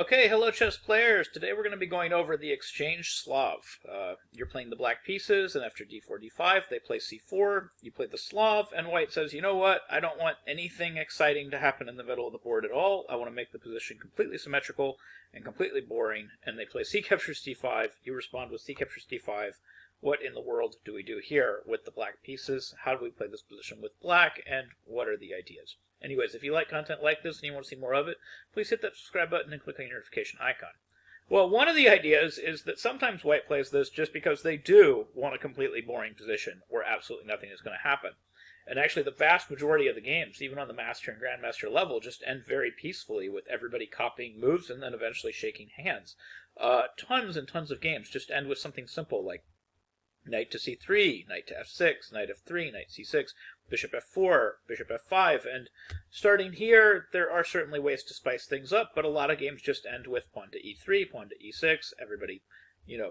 Okay, hello chess players. Today we're going to be going over the exchange Slav. You're playing the black pieces, and after d4, d5, they play c4, you play the Slav, and white says, you know what, I don't want anything exciting to happen in the middle of the board at all. I want to make the position completely symmetrical and completely boring, and they play c captures d5, you respond with c captures d5. What in the world do we do here with the black pieces? How do we play this position with black, and what are the ideas? Anyways, if you like content like this and you want to see more of it, please hit that subscribe button and click on your notification icon. Well, one of the ideas is that sometimes white plays this just because they do want a completely boring position where absolutely nothing is going to happen. And actually, the vast majority of the games, even on the Master and Grandmaster level, just end very peacefully with everybody copying moves and then eventually shaking hands. Tons and tons of games just end with something simple like knight to c3, knight to f6, knight f3, knight c6, bishop f4, bishop f5, and starting here, there are certainly ways to spice things up, but a lot of games just end with pawn to e3, pawn to e6, everybody,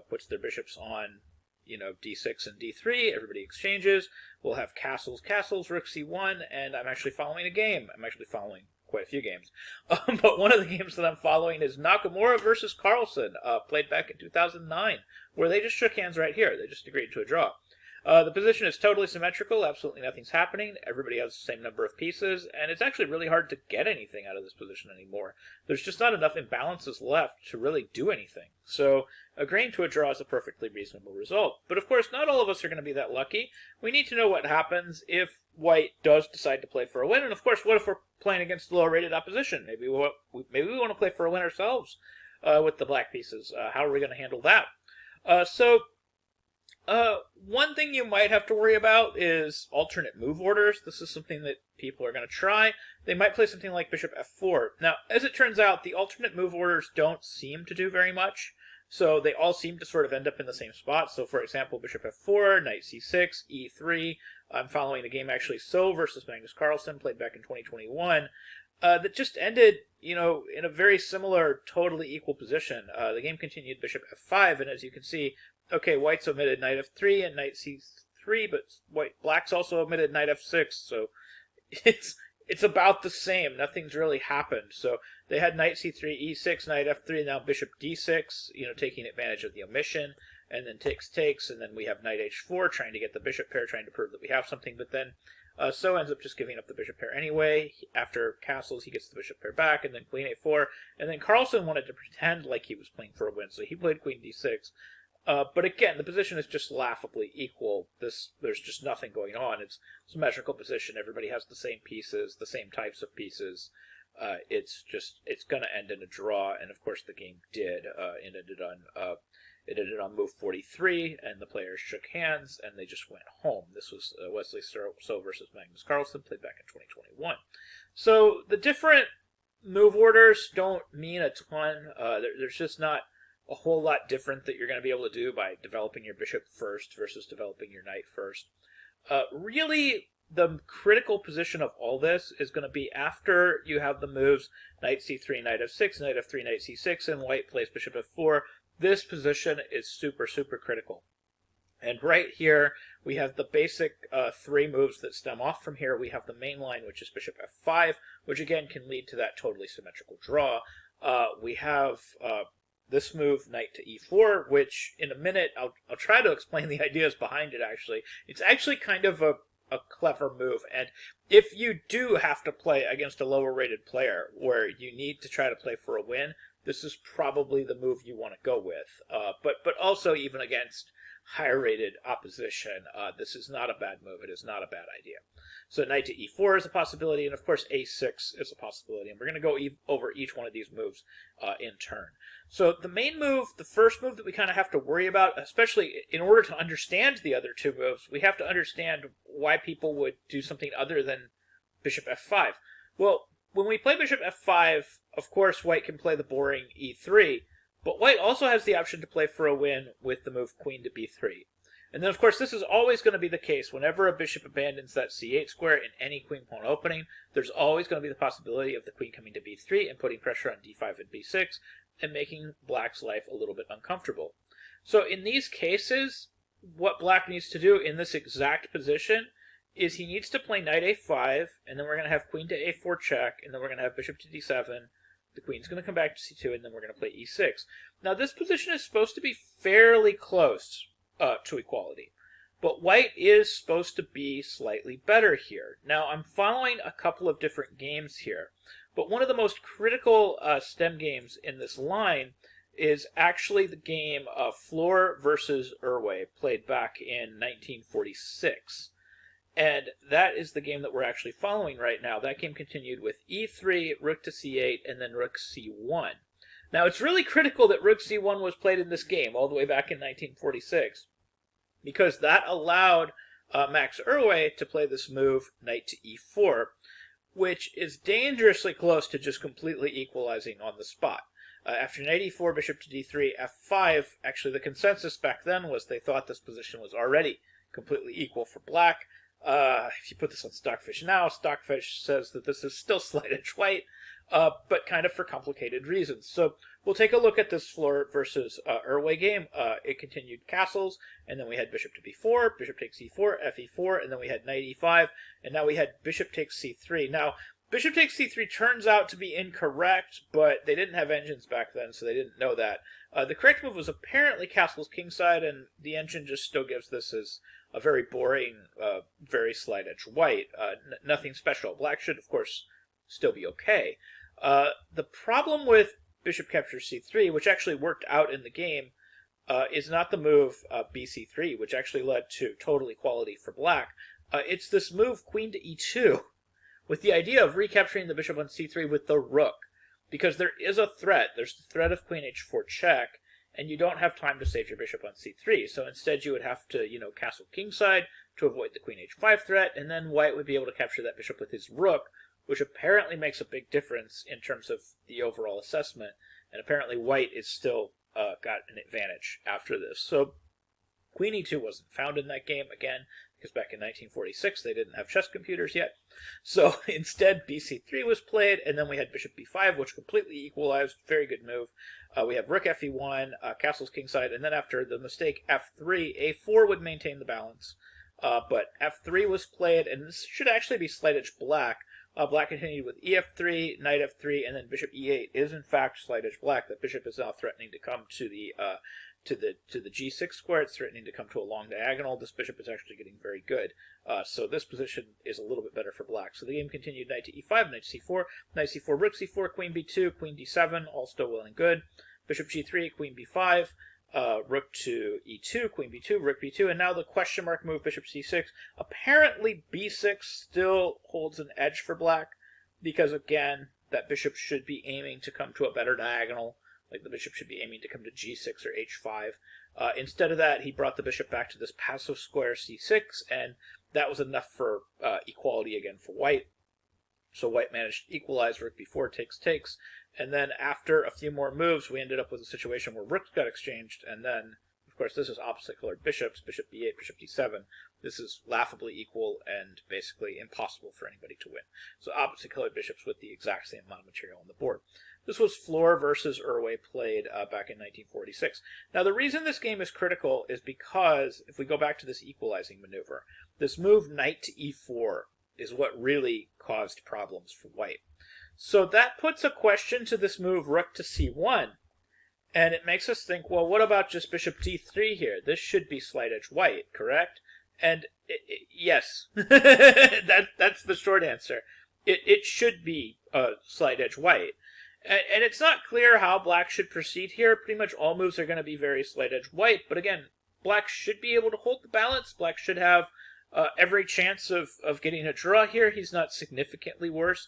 puts their bishops on, d6 and d3, everybody exchanges, we'll have castles, rook c1, and I'm actually following a game. I'm actually following quite a few games. But one of the games that I'm following is Nakamura versus Carlsen, played back in 2009, where they just shook hands right here. They just agreed to a draw. The position is totally symmetrical. Absolutely nothing's happening. Everybody has the same number of pieces, and it's actually really hard to get anything out of this position anymore. There's just not enough imbalances left to really do anything. So agreeing to a draw is a perfectly reasonable result. But of course, not all of us are going to be that lucky. We need to know what happens if white does decide to play for a win. And of course, what if we're playing against lower-rated opposition? Maybe we want to play for a win ourselves with the black pieces. How are we going to handle that? One thing you might have to worry about is alternate move orders. This is something that people are going to try. They might play something like bishop f4. Now, as it turns out, the alternate move orders don't seem to do very much. So they all seem to sort of end up in the same spot. So for example, bishop f4, knight c6, e3. I'm following the game actually So versus Magnus Carlsen, played back in 2021. That just ended, in a very similar, totally equal position. The game continued bishop f5, and as you can see, okay, white's omitted knight f3 and knight c3, but black's also omitted knight f6, so it's about the same. Nothing's really happened. So they had knight c3, e6, knight f3, now bishop d6, taking advantage of the omission, and then takes, and then we have knight h4, trying to get the bishop pair, trying to prove that we have something, but then So ends up just giving up the bishop pair anyway. After castles, he gets the bishop pair back, and then queen a4, and then Carlsen wanted to pretend like he was playing for a win, so he played queen d6. But again, the position is just laughably equal. There's just nothing going on. It's a symmetrical position. Everybody has the same pieces, the same types of pieces. It's going to end in a draw, and of course the game did. It ended on move 43, and the players shook hands, and they just went home. This was Wesley So versus Magnus Carlsen, played back in 2021. So the different move orders don't mean a ton. There's just not a whole lot different that you're going to be able to do by developing your bishop first versus developing your knight first. Really, the critical position of all this is going to be after you have the moves knight c3, knight f6, knight f3, knight c6, and white plays bishop f4. This position is super, super critical. And right here, we have the basic three moves that stem off from here. We have the main line, which is bishop f5, which again can lead to that totally symmetrical draw. We have this move, knight to e4, which in a minute, I'll try to explain the ideas behind it, actually. It's actually kind of a clever move, and if you do have to play against a lower rated player where you need to try to play for a win, this is probably the move you want to go with. But also even against higher rated opposition, this is not a bad move. It is not a bad idea. So knight to e4 is a possibility, and of course a6 is a possibility, and we're going to go over each one of these moves in turn. So the main move, the first move that we kind of have to worry about, especially in order to understand the other two moves, we have to understand why people would do something other than bishop f5. Well, when we play bishop f5, of course white can play the boring e3, but white also has the option to play for a win with the move queen to b3. And then, of course, this is always going to be the case. Whenever a bishop abandons that c8 square in any queen-pawn opening, there's always going to be the possibility of the queen coming to b3 and putting pressure on d5 and b6 and making black's life a little bit uncomfortable. So in these cases, what black needs to do in this exact position is he needs to play knight a5, and then we're going to have queen to a4 check, and then we're going to have bishop to d7, The queen's going to come back to c2, and then we're going to play e6. Now, this position is supposed to be fairly close to equality, but white is supposed to be slightly better here. Now, I'm following a couple of different games here, but one of the most critical stem games in this line is actually the game of Floor versus Erway, played back in 1946. And that is the game that we're actually following right now. That game continued with e3, rook to c8, and then rook c1. Now, it's really critical that rook c1 was played in this game all the way back in 1946, because that allowed Max Erway to play this move, knight to e4, which is dangerously close to just completely equalizing on the spot. After knight e4, bishop to d3, f5, actually the consensus back then was they thought this position was already completely equal for black. If you put this on Stockfish now, Stockfish says that this is still slight edge white, but kind of for complicated reasons. So we'll take a look at this Floor versus Erway game. It continued castles, and then we had bishop to b4, bishop takes e4, fe4, and then we had knight e5, and now we had bishop takes c3. Now, bishop takes c3 turns out to be incorrect, but they didn't have engines back then, so they didn't know that. The correct move was apparently castles kingside, and the engine just still gives this as a very boring, very slight edge white. Nothing special. Black should, of course, still be okay. The problem with bishop captures c3, which actually worked out in the game, is not the move bc3, which actually led to total equality for black. It's this move queen to e2, with the idea of recapturing the bishop on c3 with the rook, because there is a threat. There's the threat of queen h4 check, and you don't have time to save your bishop on c3. So instead you would have to, castle kingside to avoid the queen h5 threat, and then white would be able to capture that bishop with his rook, which apparently makes a big difference in terms of the overall assessment. And apparently white is still got an advantage after this. So queen e2 wasn't found in that game, again, because back in 1946 they didn't have chess computers yet. So instead bc3 was played, and then we had bishop b5, which completely equalized. Very good move. We have rook fe1, castles kingside, and then after the mistake f3, a4 would maintain the balance. But f3 was played, and this should actually be slight edge black. Black continued with ef3, knight f3, and then bishop e8 is in fact slight edge black. The bishop is now threatening to come to the g6 square. It's threatening to come to a long diagonal. This bishop is actually getting very good. So this position is a little bit better for black. So the game continued knight to e5, knight to c4, knight c4, rook c4, queen b2, queen d7, all still well and good. Bishop g3, queen b5, rook to e2, queen b2, rook b2, and now the question mark move, bishop c6. Apparently b6 still holds an edge for black, because again, that bishop should be aiming to come to a better diagonal. Like the bishop should be aiming to come to g6 or h5. Instead of that, he brought the bishop back to this passive square c6, and that was enough for equality again for white. So white managed to equalize. Rook b4 takes, and then after a few more moves, we ended up with a situation where rooks got exchanged, and then, of course, this is opposite colored bishops, bishop b8, bishop d7. This is laughably equal and basically impossible for anybody to win. So opposite colored bishops with the exact same amount of material on the board. This was Floor versus Erway, played back in 1946. Now, the reason this game is critical is because, if we go back to this equalizing maneuver, this move knight to e4 is what really caused problems for white. So that puts a question to this move rook to c1, and it makes us think, well, what about just bishop d3 here? This should be slight edge white, correct? And yes, that's the short answer. It should be slight edge white. And it's not clear how black should proceed here. Pretty much all moves are going to be very slight edge white, but again, black should be able to hold the balance. Black should have every chance of getting a draw here. He's not significantly worse.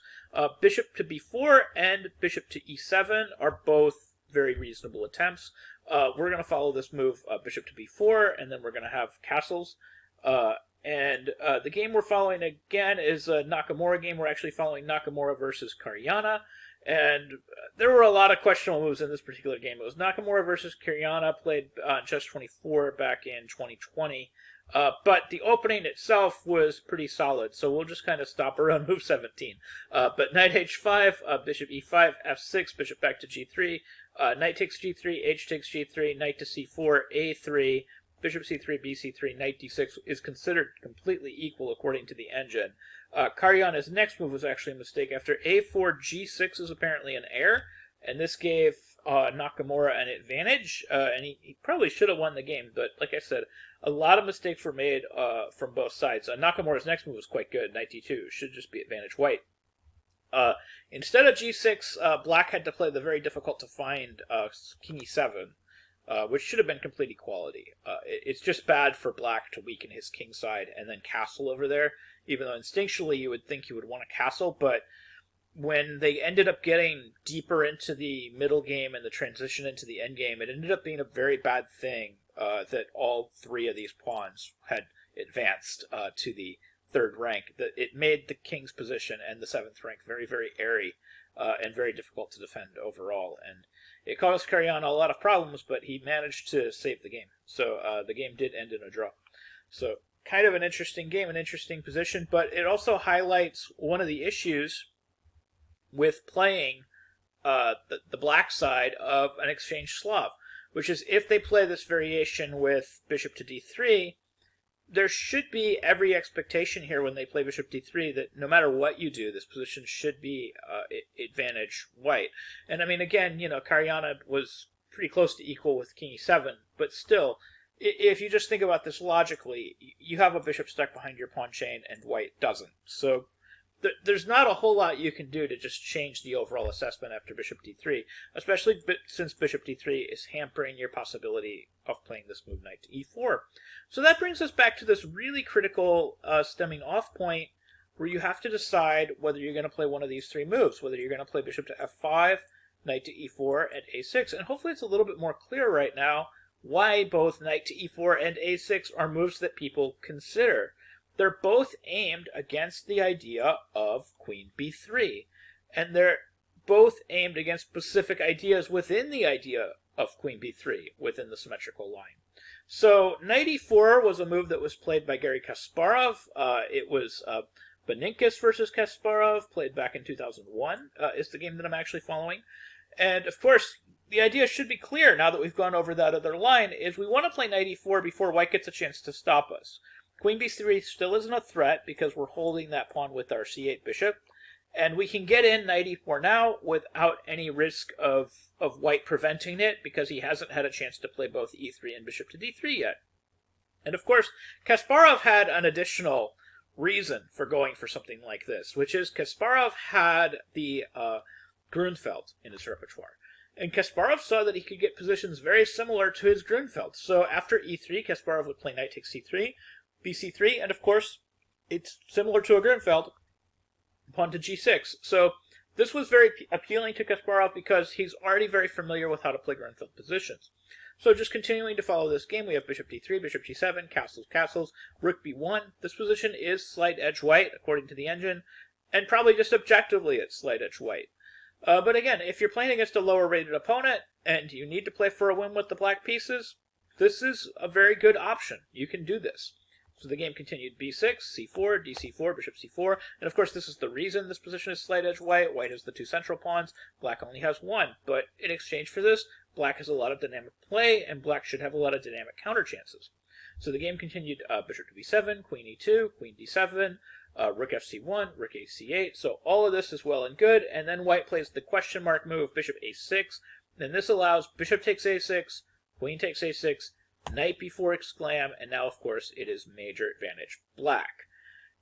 Bishop to b4 and bishop to e7 are both very reasonable attempts. We're going to follow this move, bishop to b4, and then we're going to have castles. The game we're following again is a Nakamura game. We're actually following Nakamura versus Karyana. And there were a lot of questionable moves in this particular game. It was Nakamura versus Karyana, played on Chess24 back in 2020. But the opening itself was pretty solid, so we'll just kind of stop around move 17. But knight h5, bishop e5, f6, bishop back to g3, knight takes g3, h takes g3, knight to c4, a3, bishop c3, bc3, knight d6 is considered completely equal according to the engine. Karyana's next move was actually a mistake. After a4, g6 is apparently an error, and this gave Nakamura an advantage, and he probably should have won the game, but like I said, a lot of mistakes were made from both sides. Nakamura's next move was quite good, knight d2, should just be advantage white. Instead of g6, black had to play the very difficult to find king e7, which should have been complete equality. It's just bad for black to weaken his king side and then castle over there, even though instinctually you would think you would want to castle, but when they ended up getting deeper into the middle game and the transition into the end game, it ended up being a very bad thing that all three of these pawns had advanced to the third rank. It made the king's position and the seventh rank very, very airy and very difficult to defend overall. And it caused Karyana a lot of problems, but he managed to save the game. So the game did end in a draw. So kind of an interesting game, an interesting position, but it also highlights one of the issues with playing the black side of an exchange Slav, which is if they play this variation with bishop to d3, there should be every expectation here when they play bishop d3 that no matter what you do, this position should be advantage white. And I mean, again, Karyana was pretty close to equal with king e7, but still, if you just think about this logically, you have a bishop stuck behind your pawn chain and white doesn't. So there's not a whole lot you can do to just change the overall assessment after bishop d3, especially since bishop d3 is hampering your possibility of playing this move knight to e4. So that brings us back to this really critical stemming off point where you have to decide whether you're going to play one of these three moves, whether you're going to play bishop to f5, knight to e4, and a6. And hopefully it's a little bit more clear right now why both knight to e4 and a6 are moves that people consider. They're both aimed against the idea of queen b3, and they're both aimed against specific ideas within the idea of queen b3 within the symmetrical line. So knight e4 was a move that was played by Garry Kasparov. It was Beninkis versus Kasparov, played back in 2001, is the game that I'm actually following. And of course, the idea should be clear now that we've gone over that other line, is we want to play knight e4 before white gets a chance to stop us. Queen b3 still isn't a threat because we're holding that pawn with our c8 bishop, and we can get in knight e4 now without any risk of white preventing it because he hasn't had a chance to play both e3 and bishop to d3 yet. And of course, Kasparov had an additional reason for going for something like this, which is Kasparov had the Grunfeld in his repertoire. And Kasparov saw that he could get positions very similar to his Grunfeld. So after e3, Kasparov would play knight takes c3, bc3, and of course, it's similar to a Grunfeld, pawn to g6. So this was very appealing to Kasparov because he's already very familiar with how to play Grunfeld positions. So just continuing to follow this game, we have bishop d3, bishop g7, castles, castles, rook b1. This position is slight edge white, according to the engine, and probably just objectively it's slight edge white. But again, if you're playing against a lower rated opponent and you need to play for a win with the black pieces, this is a very good option. You can do this. So the game continued b6, c4, dc4, bishop c4, and of course this is the reason this position is slight edge white. White has the two central pawns, black only has one, but in exchange for this, black has a lot of dynamic play, and black should have a lot of dynamic counter chances. So the game continued bishop to b7, queen e2, queen d7, rook fc1, rook ac8, so all of this is well and good, and then white plays the question mark move, bishop a6, then this allows bishop takes a6, queen takes a6, knight b4 exclam, and now of course it is major advantage black.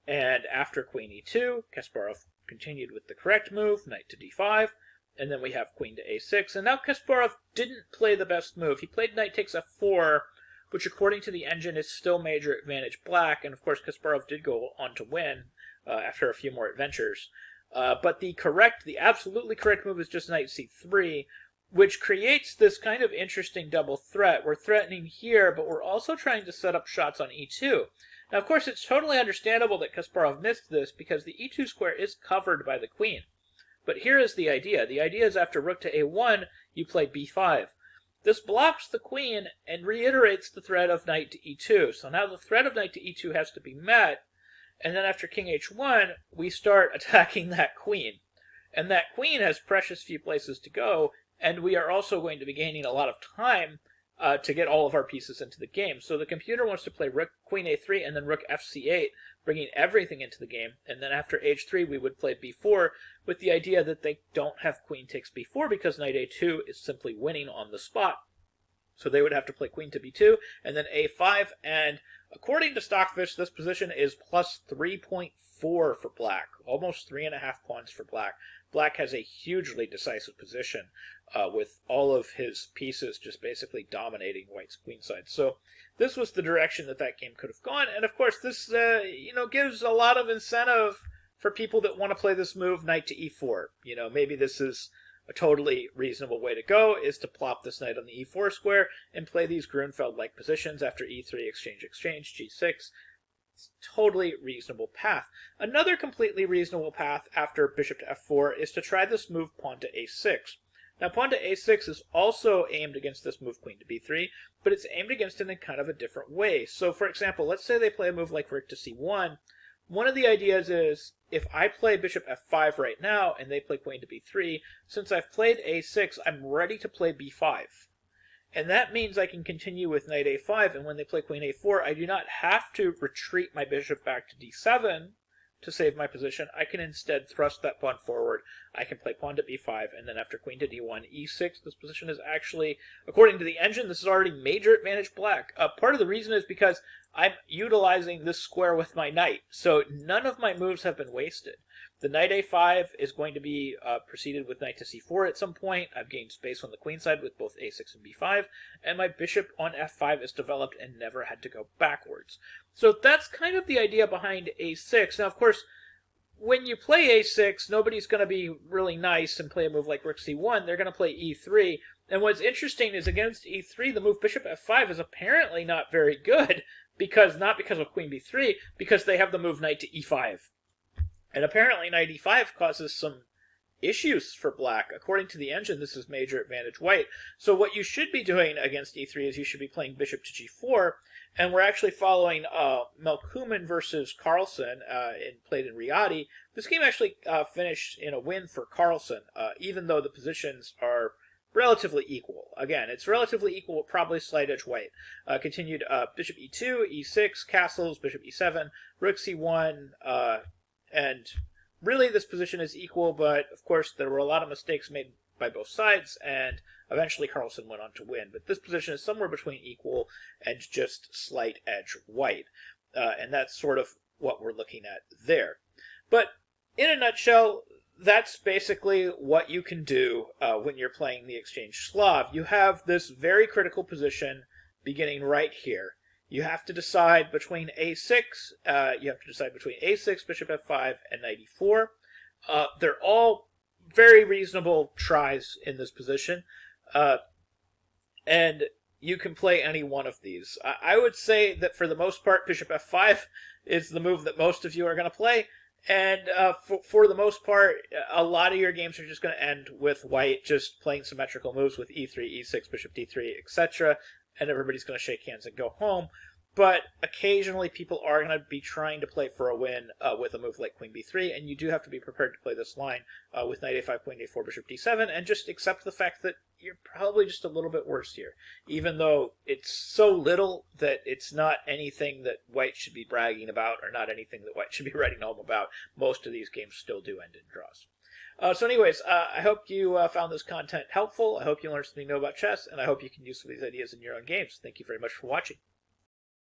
And after queen e2, Kasparov continued with the correct move, knight to d5, and then we have queen to a6, and now Kasparov didn't play the best move. He played knight takes f4, which according to the engine is still major advantage black, and of course Kasparov did go on to win after a few more adventures. But the absolutely correct move is just knight c3, which creates this kind of interesting double threat. We're threatening here, but we're also trying to set up shots on e2. Now, of course, it's totally understandable that Kasparov missed this because the e2 square is covered by the queen. But here is the idea. The idea is after rook to a1, you play b5. This blocks the queen and reiterates the threat of knight to e2. So now the threat of knight to e2 has to be met, and then after king h1, we start attacking that queen. And that queen has precious few places to go, and we are also going to be gaining a lot of time to get all of our pieces into the game. So the computer wants to play rook queen a3 and then rook fc8, bringing everything into the game. And then after h3, we would play b4 with the idea that they don't have queen takes b4 because knight a2 is simply winning on the spot. So they would have to play queen to b2 and then a5. And according to Stockfish, this position is plus 3.4 for black, almost 3.5 pawns for black. Black has a hugely decisive position with all of his pieces just basically dominating white's queenside. So this was the direction that that game could have gone. And of course, this gives a lot of incentive for people that want to play this move, knight to e4. Maybe this is a totally reasonable way to go, is to plop this knight on the e4 square and play these Grunfeld-like positions after e3, exchange, g6. It's a totally reasonable path. Another completely reasonable path after bishop to f4 is to try this move pawn to a6. Now, pawn to a6 is also aimed against this move queen to b3, but it's aimed against it in kind of a different way. So, for example, let's say they play a move like rook to c1. One of the ideas is, if I play bishop f5 right now and they play queen to b3, since I've played a6, I'm ready to play b5. And that means I can continue with knight a5, and when they play queen a4, I do not have to retreat my bishop back to d7 to save my position. I can instead thrust that pawn forward. I can play pawn to b5, and then after queen to d1, e6. This position is actually, according to the engine, this is already major advantage black. Part of the reason is because I'm utilizing this square with my knight, so none of my moves have been wasted. The knight a5 is going to be preceded with knight to c4 at some point. I've gained space on the queen side with both a6 and b5, and my bishop on f5 is developed and never had to go backwards. So that's kind of the idea behind a6. Now, of course, when you play a6, nobody's going to be really nice and play a move like rook c1. They're going to play e3. And what's interesting is against e3, the move bishop f5 is apparently not very good, not because of queen b3, because they have the move knight to e5. And apparently knight e5 causes some issues for black. According to the engine, this is major advantage white. So what you should be doing against e3 is you should be playing bishop to g4, and we're actually following Melkumin versus Carlsen, played in Riyadh. This game actually finished in a win for Carlsen, even though the positions are relatively equal. Again, it's relatively equal, probably slight edge white. Continued bishop e2, e6, castles, bishop e7, rook c1, and really this position is equal, but of course there were a lot of mistakes made by both sides, and eventually Carlsen went on to win. But this position is somewhere between equal and just slight edge white, and that's sort of what we're looking at there. But in a nutshell, that's basically what you can do when you're playing the exchange Slav. You have this very critical position beginning right here. You have to decide between a6, bishop f5, and knight e4. They're all very reasonable tries in this position, and you can play any one of these. I would say that for the most part, bishop f5 is the move that most of you are going to play, and for the most part, a lot of your games are just going to end with white just playing symmetrical moves with e3, e6, bishop d3, etc., and everybody's going to shake hands and go home. But occasionally people are going to be trying to play for a win with a move like queen b3, and you do have to be prepared to play this line with knight a5, queen a4, bishop d7, and just accept the fact that you're probably just a little bit worse here, even though it's so little that it's not anything that white should be bragging about, or not anything that white should be writing home about. Most of these games still do end in draws. So anyways, I hope you found this content helpful. I hope you learned something new about chess, and I hope you can use some of these ideas in your own games. Thank you very much for watching.